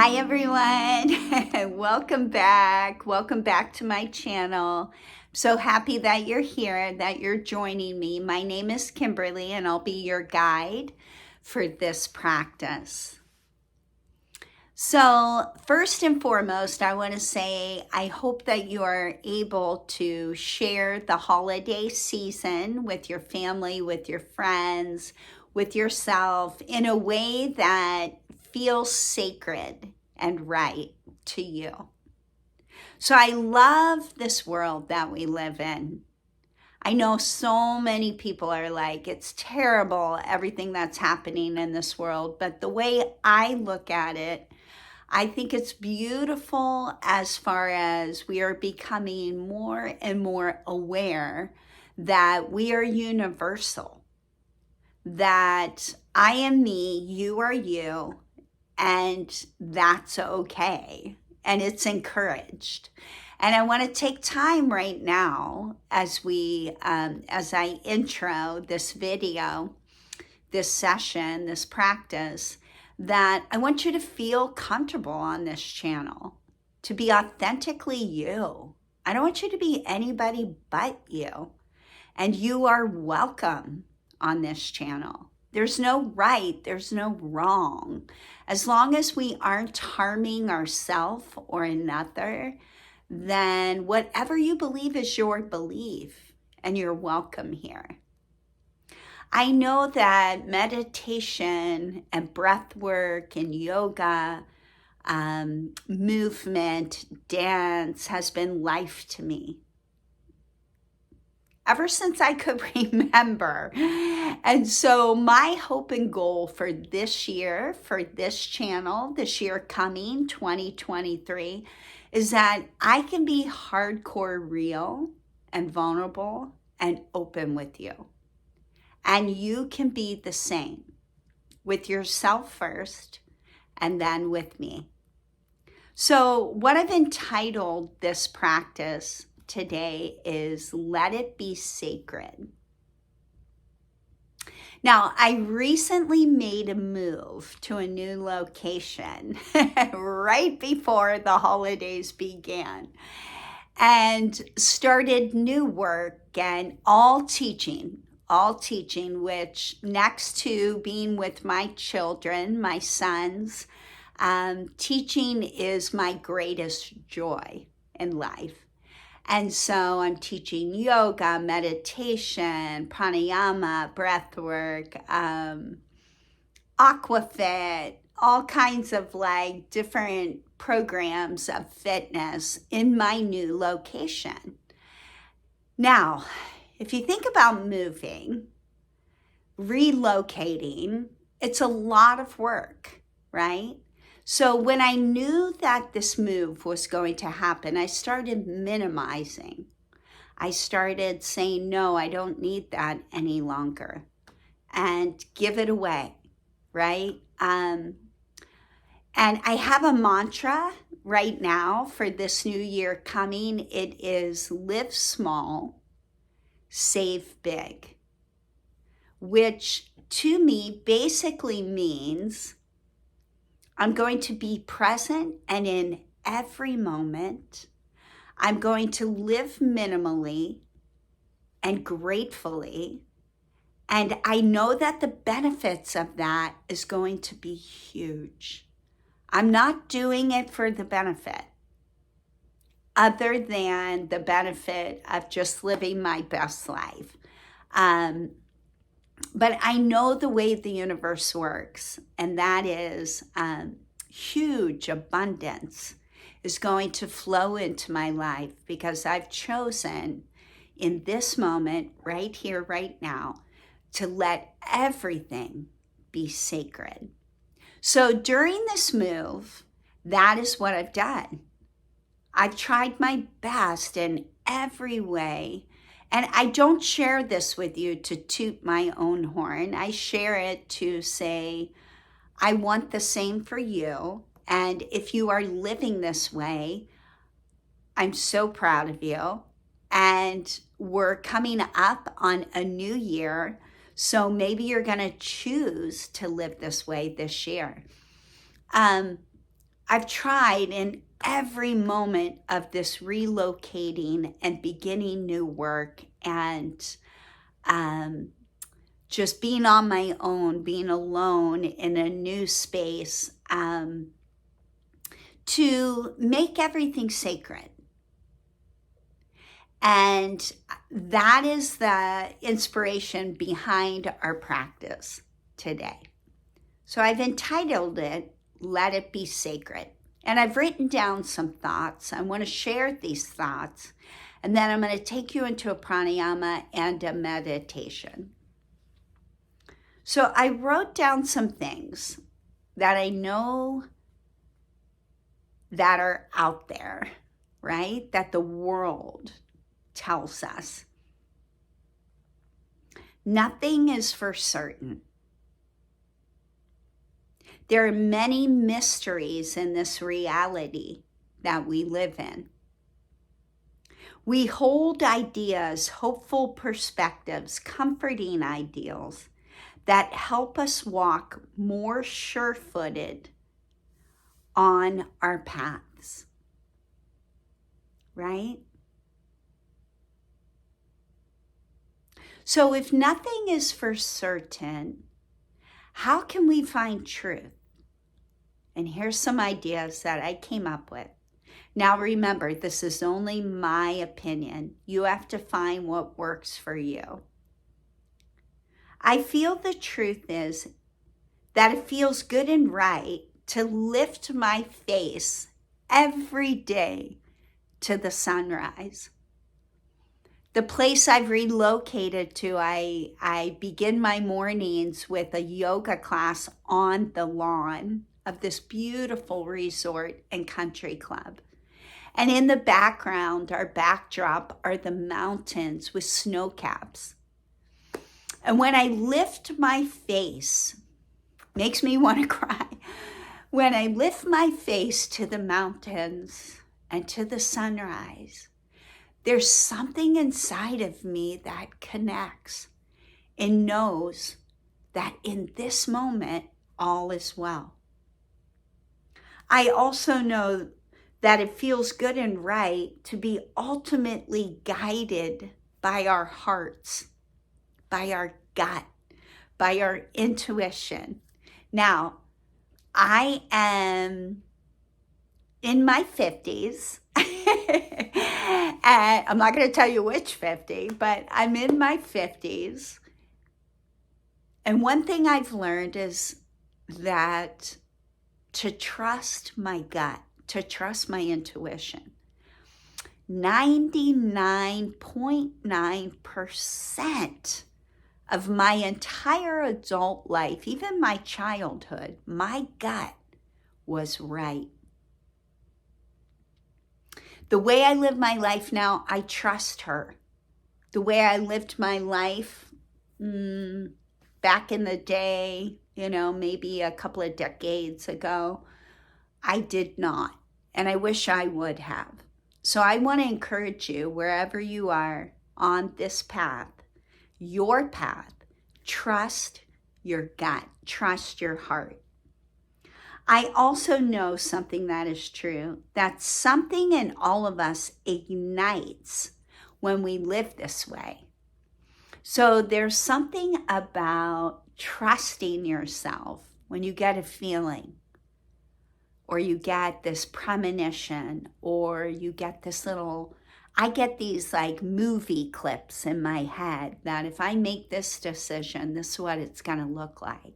Hi everyone, welcome back. Welcome back to my channel. So happy that you're here, that you're joining me. My name is Kimberly and I'll be your guide for this practice. So first and foremost, I want to say I hope that you are able to share the holiday season with your family, with your friends, with yourself in a way that feels sacred and right to you. So I love this world that we live in. I know so many people are like, it's terrible, everything that's happening in this world. But the way I look at it, I think it's beautiful as far as we are becoming more and more aware that we are universal, that I am me, you are you, and that's okay. And it's encouraged. And I want to take time right now as I intro this video, this session, this practice, that I want you to feel comfortable on this channel, to be authentically you. I don't want you to be anybody but you. And you are welcome on this channel. There's no right, there's no wrong. As long as we aren't harming ourselves or another, then whatever you believe is your belief, and you're welcome here. I know that meditation and breath work and yoga, movement, dance has been life to me ever since I could remember. And so my hope and goal for this year, for this channel, this year coming, 2023, is that I can be hardcore real and vulnerable and open with you. And you can be the same with yourself first and then with me. So what I've entitled this practice today is Let It Be Sacred. Now, I recently made a move to a new location right before the holidays began and started new work and all teaching, which next to being with my children, my sons, teaching is my greatest joy in life. And so I'm teaching yoga, meditation, pranayama, breath work, aquafit, all kinds of like different programs of fitness in my new location. Now, if you think about moving, relocating, it's a lot of work, right? So when I knew that this move was going to happen, I started minimizing. I started saying, no, I don't need that any longer, and give it away, right? And I have a mantra right now for this new year coming. It is live small, save big, which to me basically means I'm going to be present and in every moment. I'm going to live minimally and gratefully. And I know that the benefits of that is going to be huge. I'm not doing it for the benefit, other than the benefit of just living my best life. But I know the way the universe works, and that is huge abundance is going to flow into my life because I've chosen in this moment, right here, right now, to let everything be sacred. So during this move, that is what I've done. I've tried my best in every way. And I don't share this with you to toot my own horn. I share it to say, I want the same for you. And if you are living this way, I'm so proud of you. And we're coming up on a new year. So maybe you're going to choose to live this way this year. I've tried in every moment of this relocating and beginning new work and just being on my own, being alone in a new space, to make everything sacred. And that is the inspiration behind our practice today. So I've entitled it, Let It Be Sacred. And I've written down some thoughts. I want to share these thoughts. And then I'm going to take you into a pranayama and a meditation. So I wrote down some things that I know that are out there, right? That the world tells us. Nothing is for certain. There are many mysteries in this reality that we live in. We hold ideas, hopeful perspectives, comforting ideals that help us walk more sure-footed on our paths, right? So if nothing is for certain, how can we find truth? And here's some ideas that I came up with. Now remember, this is only my opinion. You have to find what works for you. I feel the truth is that it feels good and right to lift my face every day to the sunrise. The place I've relocated to, I begin my mornings with a yoga class on the lawn of this beautiful resort and country club. And in the background, our backdrop are the mountains with snow caps. And when I lift my face, makes me want to cry. When I lift my face to the mountains and to the sunrise, there's something inside of me that connects and knows that in this moment, all is well. I also know that it feels good and right to be ultimately guided by our hearts, by our gut, by our intuition. Now, I am in my 50s. And I'm not going to tell you which 50, but I'm in my 50s. And one thing I've learned is that to trust my gut, to trust my intuition. 99.9% of my entire adult life, even my childhood, my gut was right. The way I live my life now, I trust her. The way I lived my life back in the day, maybe a couple of decades ago, I did not. And I wish I would have. So I want to encourage you, wherever you are on this path, your path, trust your gut, trust your heart. I also know something that is true, that something in all of us ignites when we live this way. So there's something about trusting yourself when you get a feeling, or you get this premonition, or you get this I get these like movie clips in my head that if I make this decision, this is what it's going to look like.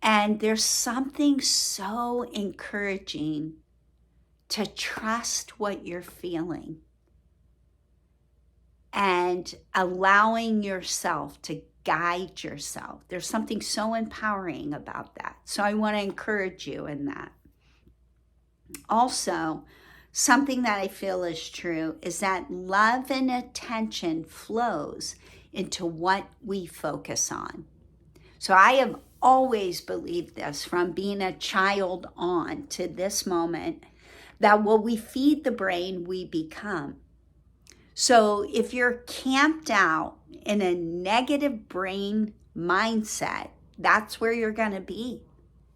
And there's something so encouraging to trust what you're feeling and allowing yourself to guide yourself. There's something so empowering about that. So I want to encourage you in that. Also, something that I feel is true is that love and attention flows into what we focus on. So I have always believed this from being a child on to this moment, that what we feed the brain, we become. So if you're camped out in a negative brain mindset, that's where you're going to be.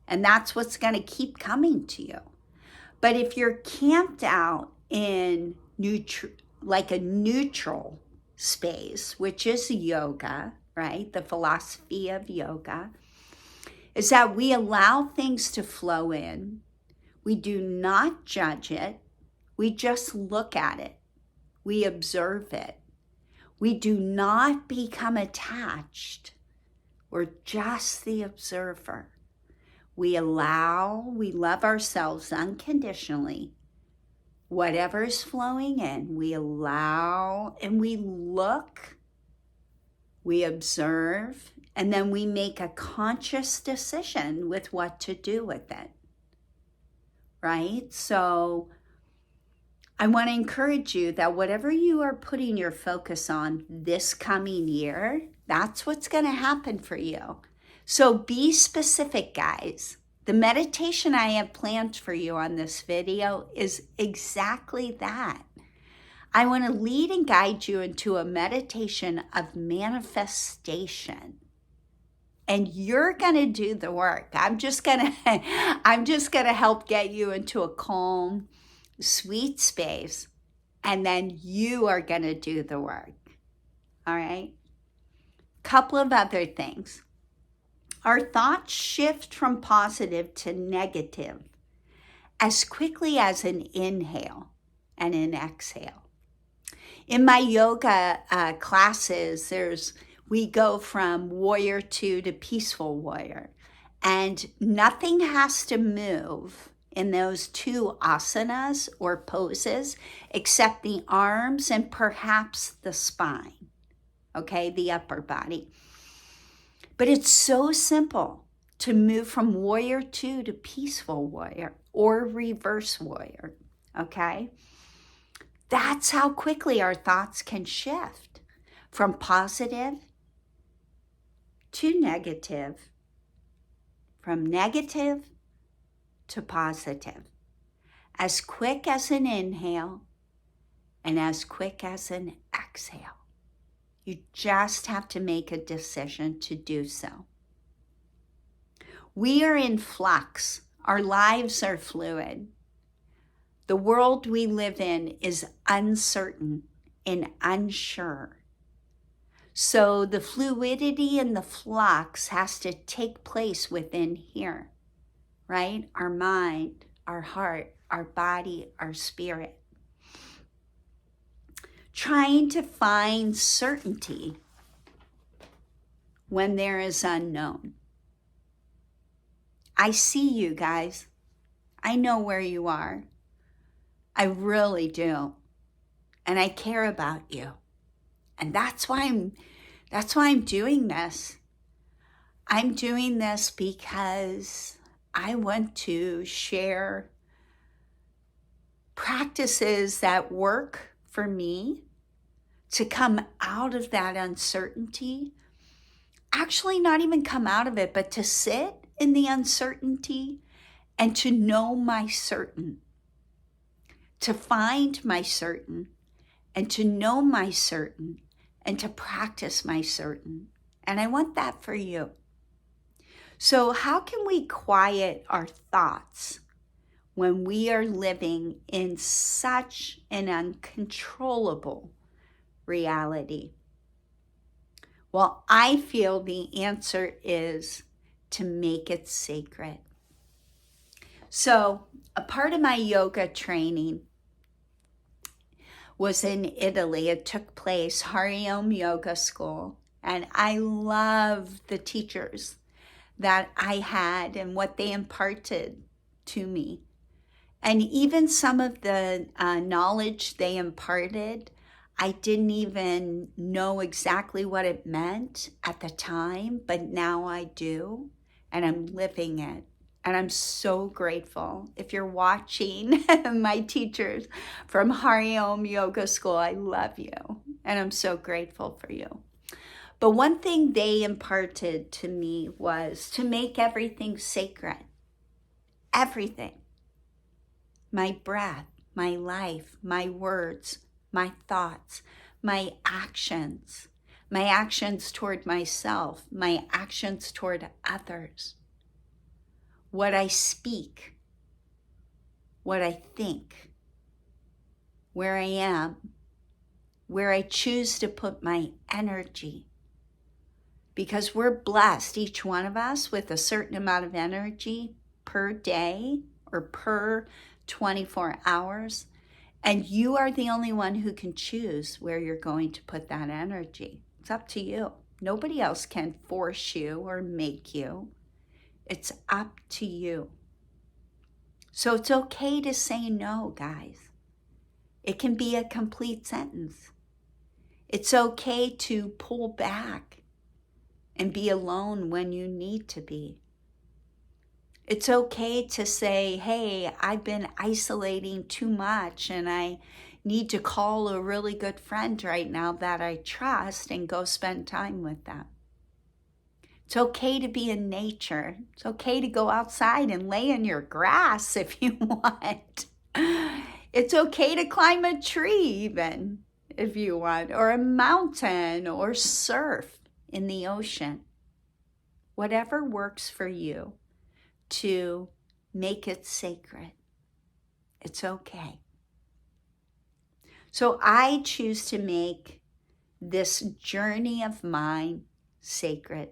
And that's what's going to keep coming to you. But if you're camped out in like a neutral space, which is yoga, right? The philosophy of yoga is that we allow things to flow in. We do not judge it. We just look at it. We observe it. We do not become attached. We're just the observer. We love ourselves unconditionally. Whatever is flowing in, we allow and we look, we observe, and then we make a conscious decision with what to do with it, right? So I want to encourage you that whatever you are putting your focus on this coming year, that's what's going to happen for you. So be specific, guys. The meditation I have planned for you on this video is exactly that. I want to lead and guide you into a meditation of manifestation. And you're going to do the work. I'm just going to help get you into a calm, sweet space, and then you are going to do the work. All right? Couple of other things. Our thoughts shift from positive to negative as quickly as an inhale and an exhale. In my yoga classes, we go from warrior 2 to peaceful warrior, and nothing has to move in those two asanas or poses except the arms and perhaps the spine, okay, the upper body. But it's so simple to move from warrior 2 to peaceful warrior or reverse warrior, okay? That's how quickly our thoughts can shift from positive to negative, from negative to positive, as quick as an inhale and as quick as an exhale. You just have to make a decision to do so. We are in flux. Our lives are fluid. The world we live in is uncertain and unsure. So the fluidity and the flux has to take place within here, right? Our mind, our heart, our body, our spirit. Trying to find certainty when there is unknown. I see you guys. I know where you are. I really do. And I care about you. And that's why I'm doing this. I'm doing this because I want to share practices that work for me to come out of that uncertainty. Actually, not even come out of it, but to sit in the uncertainty and to know my certain, to find my certain, and to know my certain, and to practice my certain. And I want that for you. So how can we quiet our thoughts when we are living in such an uncontrollable reality? Well, I feel the answer is to make it sacred. So a part of my yoga training was in Italy. It took place, Hariom Yoga School. And I love the teachers that I had and what they imparted to me. And even some of the knowledge they imparted, I didn't even know exactly what it meant at the time, but now I do, and I'm living it. And I'm so grateful. If you're watching my teachers from Hariom Yoga School, I love you, and I'm so grateful for you. But one thing they imparted to me was to make everything sacred. Everything. My breath, my life, my words, my thoughts, my actions toward myself, my actions toward others. what I speak, what I think, where I am, where I choose to put my energy. Because we're blessed, each one of us, with a certain amount of energy per day or per 24 hours. And you are the only one who can choose where you're going to put that energy. It's up to you. Nobody else can force you or make you. It's up to you. So it's okay to say no, guys. It can be a complete sentence. It's okay to pull back and be alone when you need to be. It's okay to say, hey, I've been isolating too much and I need to call a really good friend right now that I trust and go spend time with them. It's okay to be in nature. It's okay to go outside and lay in your grass if you want. It's okay to climb a tree even if you want, or a mountain, or surf in the ocean. Whatever works for you to make it sacred. It's okay. So I choose to make this journey of mine sacred.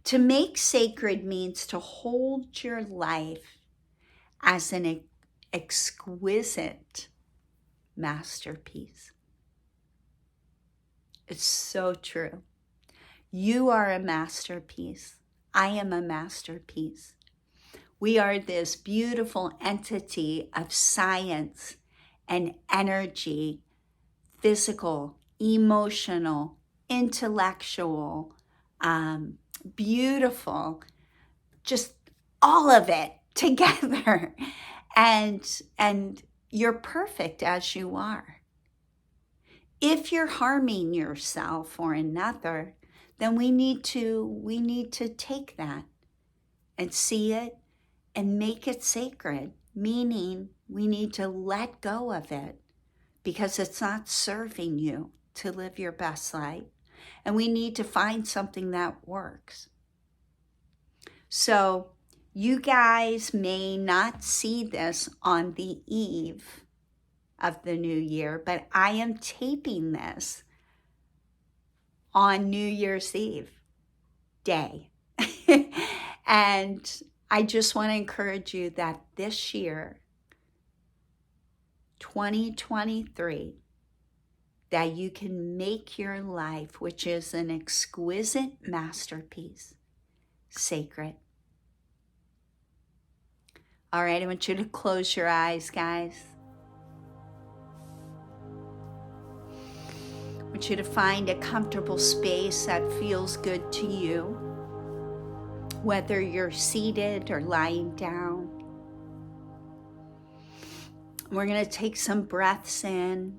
To make sacred means to hold your life as an exquisite masterpiece. It's so true. You are a masterpiece. I am a masterpiece. We are this beautiful entity of science and energy, physical, emotional, intellectual, beautiful, just all of it together. And you're perfect as you are. If you're harming yourself or another, then we need to take that and see it and make it sacred, meaning we need to let go of it because it's not serving you to live your best life. And we need to find something that works. So you guys may not see this on the eve of the new year, but I am taping this on New Year's Eve day. And I just want to encourage you that this year, 2023, that you can make your life, which is an exquisite masterpiece, sacred. All right, I want you to close your eyes, guys. I want you to find a comfortable space that feels good to you, whether you're seated or lying down. We're going to take some breaths in.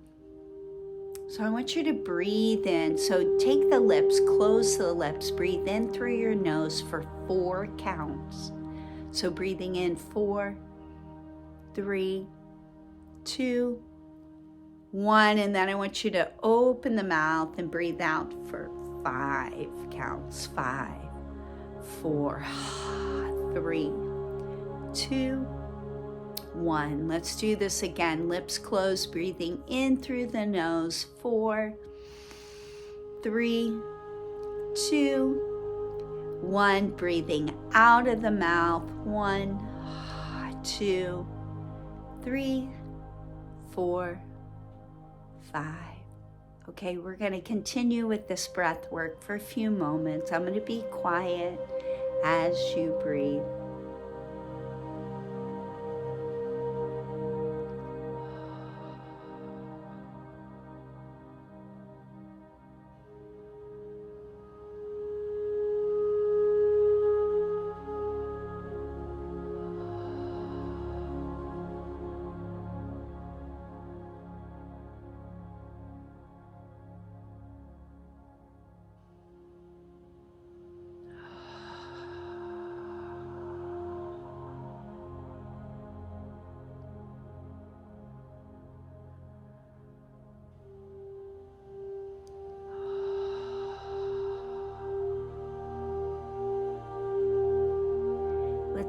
So I want you to breathe in. So take the lips, close the lips, breathe in through your nose for 4 counts. So breathing in 4, 3, 2, 1. And then I want you to open the mouth and breathe out for 5 counts. 5, 4, 3, 2, 1. Let's do this again. Lips closed, breathing in through the nose. 4, 3, 2, 1. Breathing out of the mouth. 1, 2, 3, 4, 5. Okay, we're going to continue with this breath work for a few moments. I'm going to be quiet as you breathe.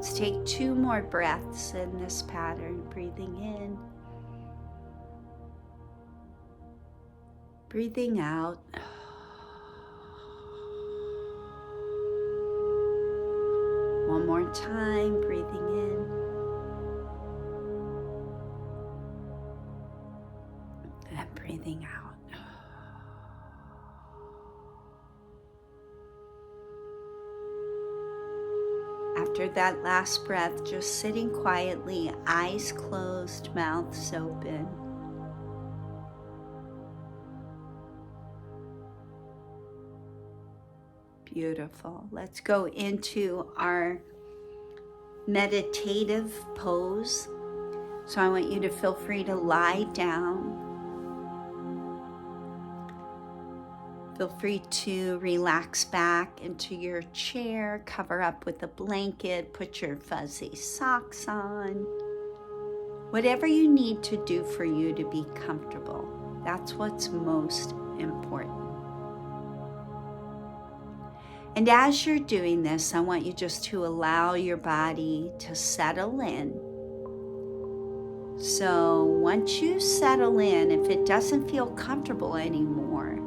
Let's take 2 more breaths in this pattern, breathing in, breathing out. One more time, breathing in and breathing out. After that last breath, just sitting quietly, eyes closed, mouths open. Beautiful. Let's go into our meditative pose. So I want you to feel free to lie down. Feel free to relax back into your chair, cover up with a blanket, put your fuzzy socks on. Whatever you need to do for you to be comfortable, that's what's most important. And as you're doing this, I want you just to allow your body to settle in. So once you settle in, if it doesn't feel comfortable anymore,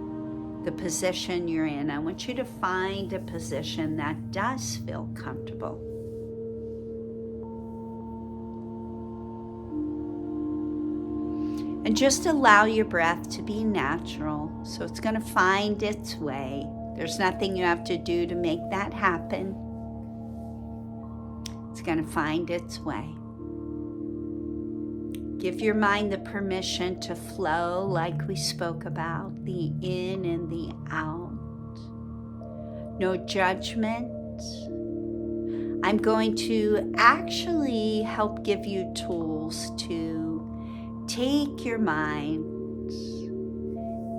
the position you're in, I want you to find a position that does feel comfortable. And just allow your breath to be natural. So it's going to find its way. There's nothing you have to do to make that happen. It's going to find its way. Give your mind the permission to flow like we spoke about, the in and the out. No judgment. I'm going to actually help give you tools to take your mind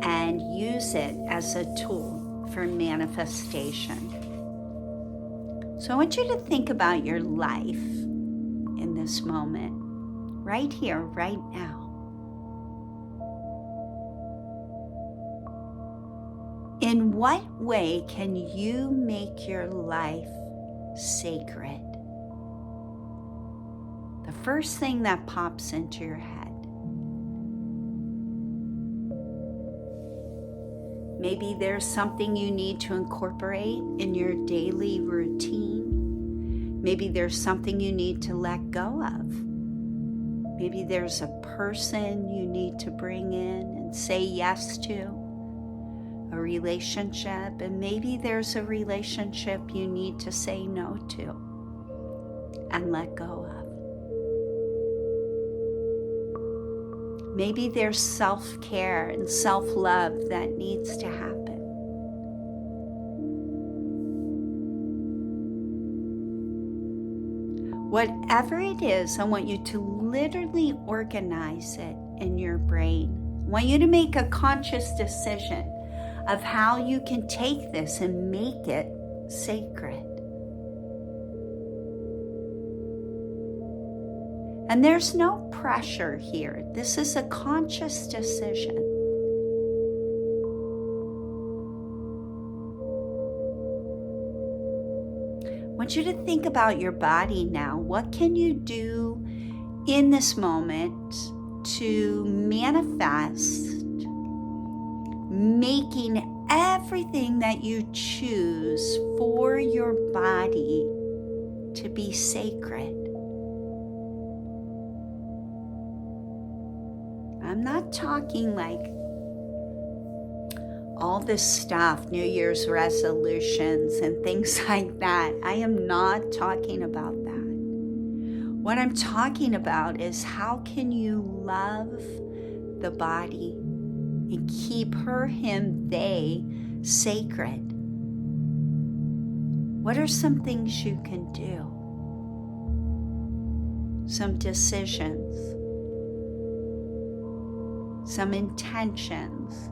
and use it as a tool for manifestation. So I want you to think about your life in this moment. Right here, right now. In what way can you make your life sacred? The first thing that pops into your head. Maybe there's something you need to incorporate in your daily routine. Maybe there's something you need to let go of. Maybe there's a person you need to bring in and say yes to, a relationship, and maybe there's a relationship you need to say no to and let go of. Maybe there's self-care and self-love that needs to happen. Whatever it is, I want you to literally organize it in your brain. I want you to make a conscious decision of how you can take this and make it sacred. And there's no pressure here. This is a conscious decision. I want you to think about your body now. What can you do in this moment to manifest making everything that you choose for your body to be sacred? I'm not talking like all this stuff, New Year's resolutions and things like that. I am not talking about that. What I'm talking about is how can you love the body and keep her, him, they sacred? What are some things you can do? Some decisions, some intentions.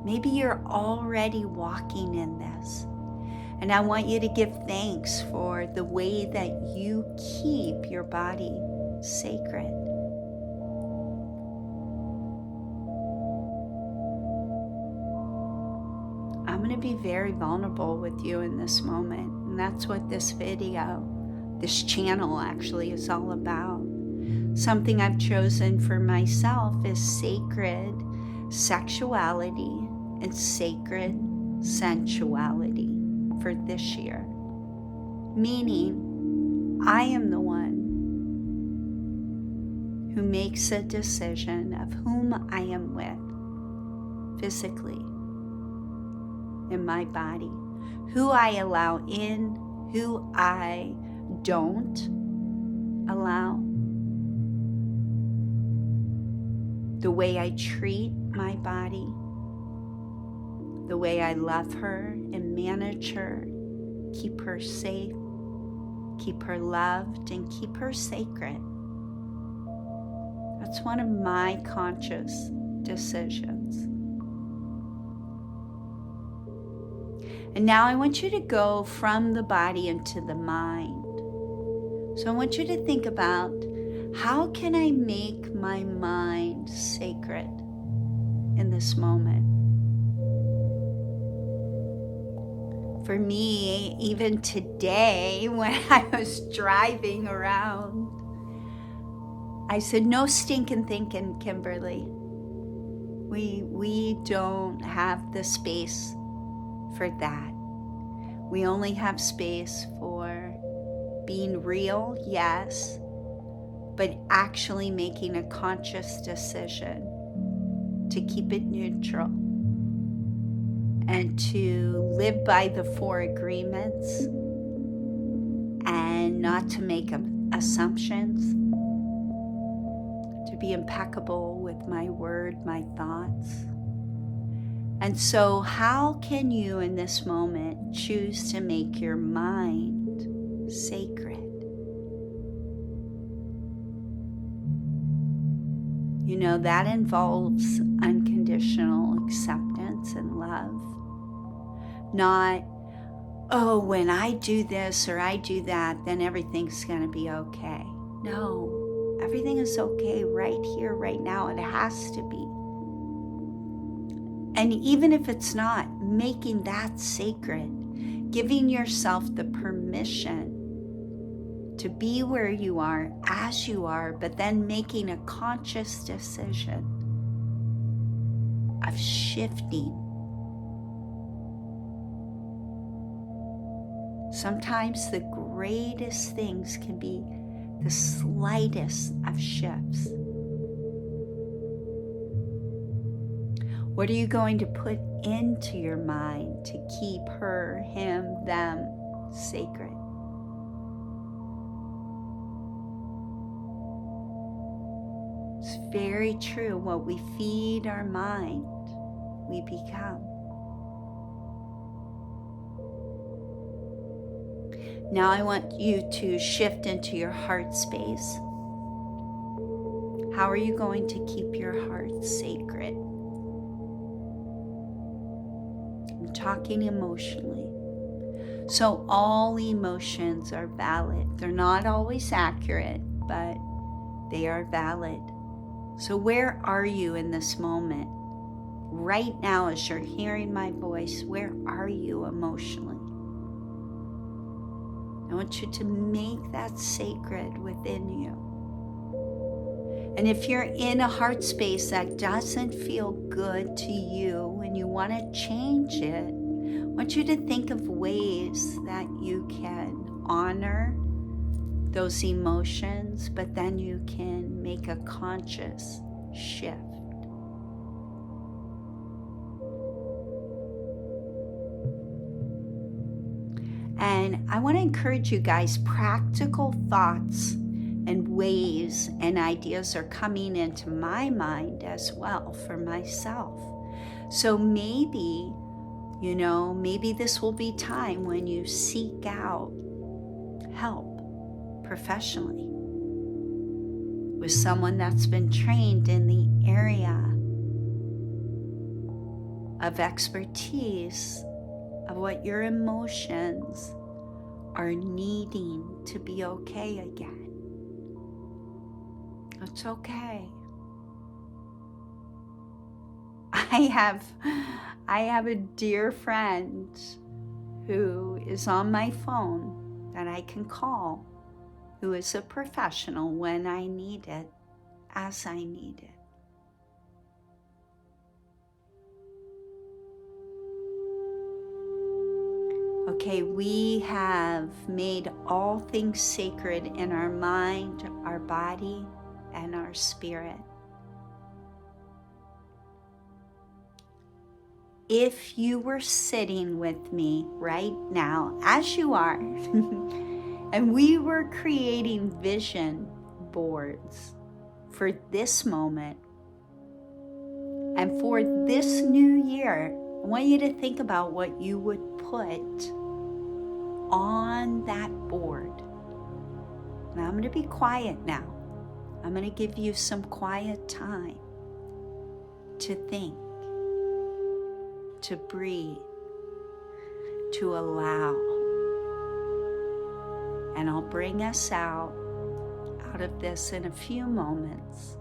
Maybe you're already walking in this. And I want you to give thanks for the way that you keep your body sacred. I'm going to be very vulnerable with you in this moment. And that's what this channel actually is all about. Something I've chosen for myself is sacred sexuality and sacred sensuality for this year. Meaning, I am the one who makes a decision of whom I am with physically in my body, who I allow in, who I don't allow, the way I treat my body, the way I love her and manage her, keep her safe, keep her loved, and keep her sacred. That's one of my conscious decisions. And now I want you to go from the body into the mind. So I want you to think about, how can I make my mind sacred in this moment? For me, even today, when I was driving around, I said, no stinking thinking, Kimberly. We don't have the space for that. We only have space for being real, yes, but actually making a conscious decision to keep it neutral and to live by the 4 agreements and not to make assumptions, to be impeccable with my word, my thoughts. And so how can you in this moment choose to make your mind sacred? You know, that involves unconditional acceptance and love. Not, oh, when I do this or I do that, then everything's going to be okay. No, everything is okay right here, right now. It has to be. And even if it's not, making that sacred, giving yourself the permission to be where you are, as you are, but then making a conscious decision of shifting. Sometimes the greatest things can be the slightest of shifts. What are you going to put into your mind to keep her, him, them sacred? It's very true. What we feed our mind, we become. Now I want you to shift into your heart space. How are you going to keep your heart sacred? I'm talking emotionally. So all emotions are valid. They're not always accurate, but they are valid. So where are you in this moment? Right now, as you're hearing my voice, where are you emotionally? I want you to make that sacred within you. And if you're in a heart space that doesn't feel good to you and you want to change it, I want you to think of ways that you can honor those emotions, but then you can make a conscious shift. And I want to encourage you guys, practical thoughts and ways and ideas are coming into my mind as well for myself. So maybe, maybe this will be time when you seek out help professionally with someone that's been trained in the area of expertise of what your emotions are needing to be okay again. It's okay. I have a dear friend who is on my phone that I can call, who is a professional when I need it, as I need it. Okay, we have made all things sacred in our mind, our body, and our spirit. If you were sitting with me right now, as you are, and we were creating vision boards for this moment and for this new year, I want you to think about what you would put on that board. Now I'm going to be quiet now. I'm going to give you some quiet time to think, to breathe, to allow. And I'll bring us out of this in a few moments.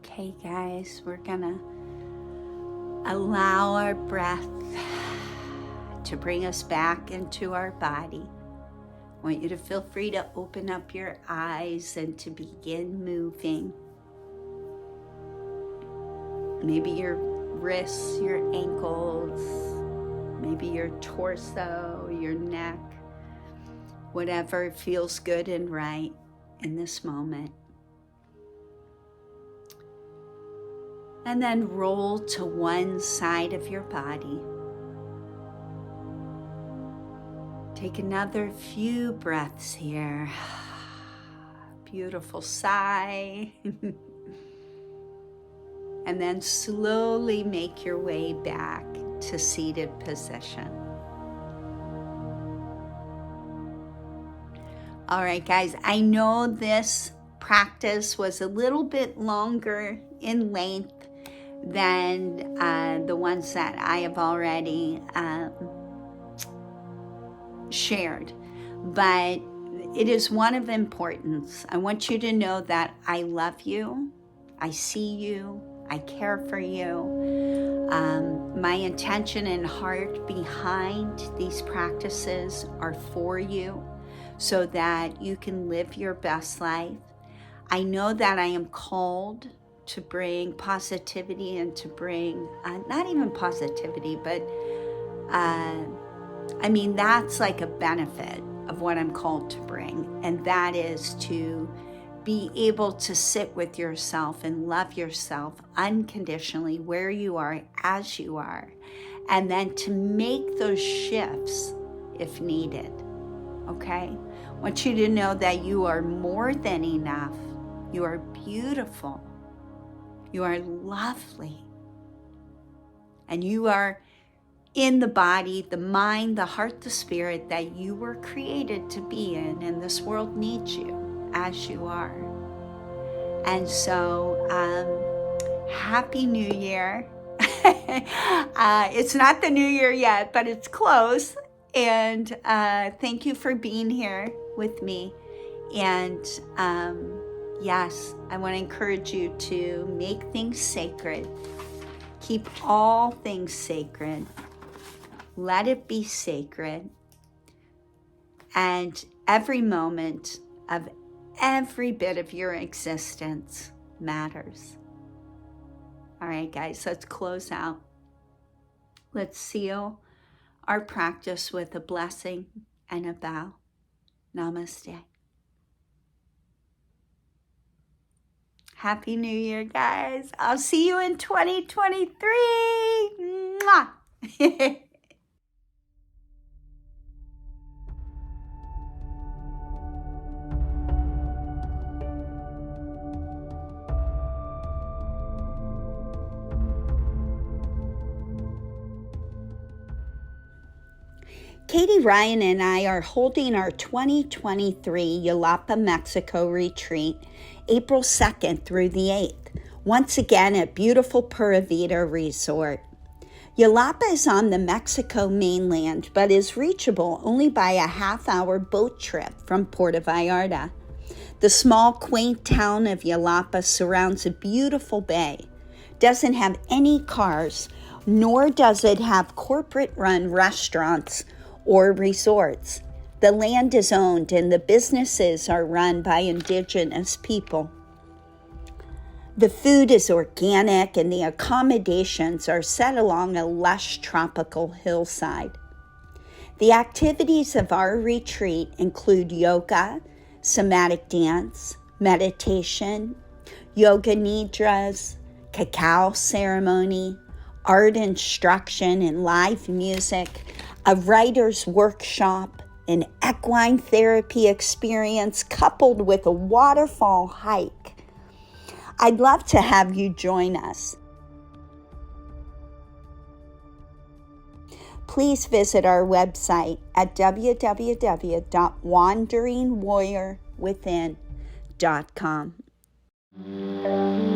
Okay, guys, we're gonna allow our breath to bring us back into our body. I want you to feel free to open up your eyes and to begin moving. Maybe your wrists, your ankles, maybe your torso, your neck, whatever feels good and right in this moment. And then roll to one side of your body. Take another few breaths here. Beautiful sigh. And then slowly make your way back to seated position. All right, guys, I know this practice was a little bit longer in length than the ones that I have already shared, but it is one of importance. I want you to know that I love you, I see you, I care for you. My intention and heart behind these practices are for you so that you can live your best life. I know that I am called to bring positivity and to bring, not even positivity, but that's like a benefit of what I'm called to bring. And that is to be able to sit with yourself and love yourself unconditionally where you are, as you are, and then to make those shifts if needed, okay? I want you to know that you are more than enough. You are beautiful. You are lovely. And you are in the body, the mind, the heart, the spirit that you were created to be in, and this world needs you as you are. And so, Happy New Year. It's not the New Year yet, but it's close. And thank you for being here with me. And yes, I want to encourage you to make things sacred. Keep all things sacred. Let it be sacred. And every moment of every bit of your existence matters. All right, guys, let's close out. Let's seal our practice with a blessing and a bow. Namaste. Happy New Year, guys. I'll see you in 2023. Mwah. Katie Ryan and I are holding our 2023 Yelapa, Mexico retreat April 2nd through the 8th, once again at beautiful Pura Vida Resort. Yelapa is on the Mexico mainland, but is reachable only by a half-hour boat trip from Puerto Vallarta. The small, quaint town of Yelapa surrounds a beautiful bay, doesn't have any cars, nor does it have corporate-run restaurants or resorts. The land is owned and the businesses are run by indigenous people. The food is organic and the accommodations are set along a lush tropical hillside. The activities of our retreat include yoga, somatic dance, meditation, yoga nidras, cacao ceremony, art instruction and live music, a writer's workshop, an equine therapy experience coupled with a waterfall hike. I'd love to have you join us. Please visit our website at www.wanderingwarriorwithin.com.